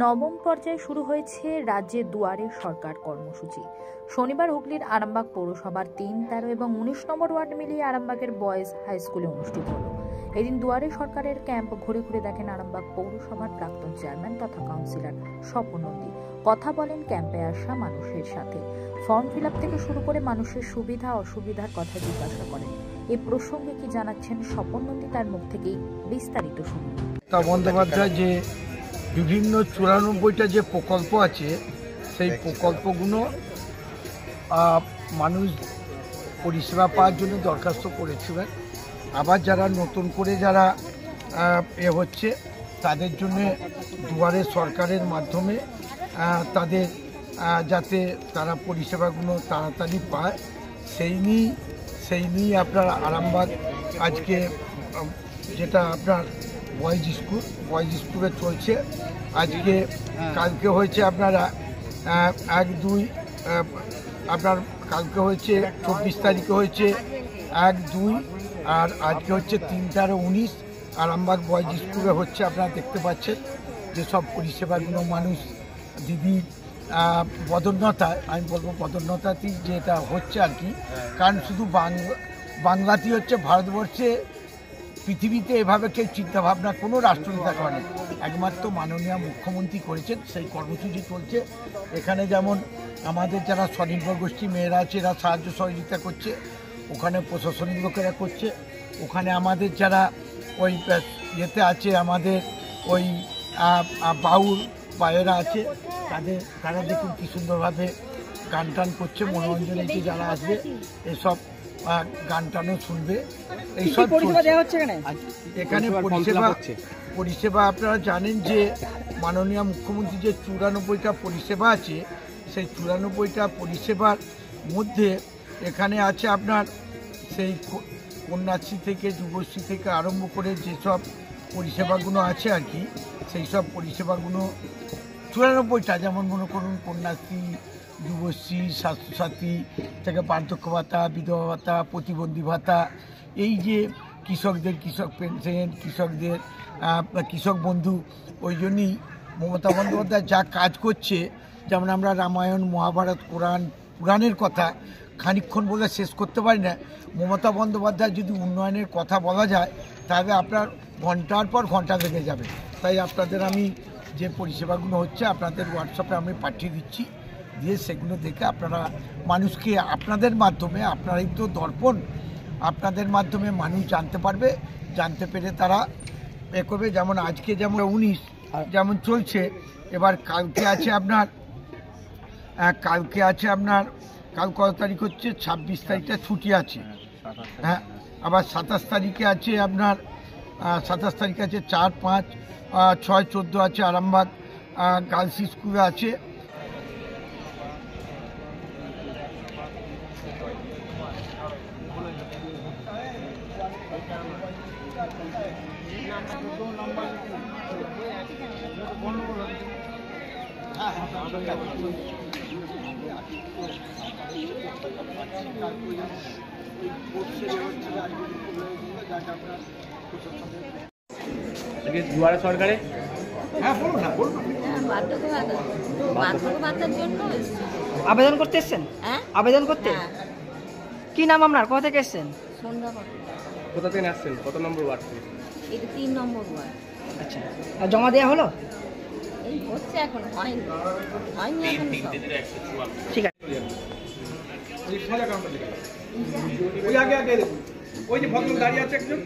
নবম পর্যায়ে শুরু হয়েছে রাজ্যে দুয়ারে সরকার কর্মসূচি। শনিবার হুগলির আরামবাগ পৌরসভার 3, 13 এবং 19 নম্বর ওয়ার্ড মিলিয়ে আরামবাগের বয়েজ হাই স্কুলে অনুষ্ঠিত হলো। এদিন দুয়ারে সরকারের ক্যাম্প ঘুরে ঘুরে দেখেন আরামবাগ পৌরসভার প্রাক্তন চেয়ারম্যান তথা কাউন্সিলর স্বপন নন্দী। কথা বলেন ক্যাম্পে আসা মানুষের সাথে। ফর্ম ফিল আপ থেকে শুরু করে মানুষের সুবিধা অসুবিধার কথা জিজ্ঞাসা করেন। এই প্রসঙ্গে কি জানাচ্ছেন স্বপন নন্দী, তার মুখ থেকেই বিস্তারিত শুনুন। বন্দ্যোপাধ্যায় যে বিভিন্ন 94টা যে প্রকল্প আছে সেই প্রকল্পগুলো মানুষ পরিষেবা পাওয়ার জন্য দরখাস্ত করেছিলেন। আবার যারা নতুন করে যারা হচ্ছে তাদের জন্য দুয়ারে সরকারের মাধ্যমে তাদের যাতে তারা পরিষেবাগুলো তাড়াতাড়ি পায় সেই নিয়ে আপনার আরামবাগ আজকে যেটা আপনার বয়েজ স্কুলে চলছে। আজকে কালকে হয়েছে আপনারা 1-2 আপনার কালকে হয়েছে 24 তারিখে হয়েছে 1-2 আর আজকে হচ্ছে 3, 13, 19 আরামবাগ বয়েজ স্কুলে হচ্ছে। আপনারা দেখতে পাচ্ছেন যে সব পরিষেবাগুলো মানুষ দিদি পদোন্নতায়, আমি বলবো পদোন্নতাতেই যেটা হচ্ছে আর কি। কারণ শুধু বাংলাতেই হচ্ছে, ভারতবর্ষে পৃথিবীতে এভাবে কেউ চিন্তাভাবনা কোনো রাষ্ট্রনেতা করেন, একমাত্র মাননীয় মুখ্যমন্ত্রী করেছেন। সেই কর্মসূচি চলছে এখানে। যেমন আমাদের যারা স্বনির্ভর গোষ্ঠী মেয়েরা আছে এরা সাহায্য সহযোগিতা করছে, ওখানে প্রশাসনিক লোকেরা করছে, ওখানে আমাদের যারা ওই ইয়েতে আছে আমাদের ওই বাউল বাইরা আছে তারা দেখুন কী সুন্দরভাবে গান টান করছে। মনোরঞ্জনে যে যারা আসবে এসব গান টানও শুনবে। এইসব এখানে পরিষেবা আপনারা জানেন যে মাননীয় মুখ্যমন্ত্রী যে 94টা পরিষেবা আছে সেই 94টা পরিষেবার মধ্যে এখানে আছে আপনার সেই কন্যাশ্রী থেকে যুবশ্রী থেকে আরম্ভ করে যেসব পরিষেবাগুলো আছে আর কি, সেই সব পরিষেবাগুলো 94টা, যেমন মনে করুন কন্যাশ্রী, যুবশ্রী, স্বাস্থ্যসাথী থেকে বার্ধক্য ভাতা, বিধবা ভাতা, প্রতিবন্ধী ভাতা, এই যে কৃষকদের কৃষক পেনশন, কৃষকদের কৃষক বন্ধু। ওই জন্যই মমতা বন্দ্যোপাধ্যায় যা কাজ করছে, যেমন আমরা রামায়ণ, মহাভারত, পুরাণের কথা খানিকক্ষণ বলে শেষ করতে পারি না। মমতা বন্দ্যোপাধ্যায় যদি উন্নয়নের কথা বলা যায় তাহলে আপনার ঘন্টার পর ঘন্টা লেগে যাবে। তাই আপনাদের আমি যে পরিষেবাগুলো হচ্ছে আপনাদের হোয়াটসঅ্যাপে আমি পাঠিয়ে দিচ্ছি, দিয়ে সেগুলো দেখে আপনারা মানুষকে আপনাদের মাধ্যমে, আপনারাই তো দর্পণ, আপনাদের মাধ্যমে মানুষ জানতে পারবে, জানতে পেরে তারা করবে। যেমন আজকে যেমন 19 যেমন চলছে, এবার কালকে আছে আপনার কাল কত তারিখ হচ্ছে 26 তারিখটা ছুটি আছে। হ্যাঁ, আবার 27 তারিখে আছে আপনার 27 তারিখে আছে 4, 5, 6, 14 আছে আরামবাগ গার্লস স্কুলে আছে। দুয়ারে সরকারে আবেদন করতে এসছেন? আবেদন করতে? কি নাম আপনার? কোথা থেকে এসছেন? কোথা থেকে আসছেন? কত নম্বর ওয়ার্ড থেকে? 3 নম্বর ওয়ার্ড। আচ্ছা, আর জমা দেওয়া হলো? এই হচ্ছে, এখন হয়নি এখন সব। ঠিক আছে। ওই আগে দেখুন, ওই যে ভদ্রলোক দাঁড়িয়ে আছে একজন।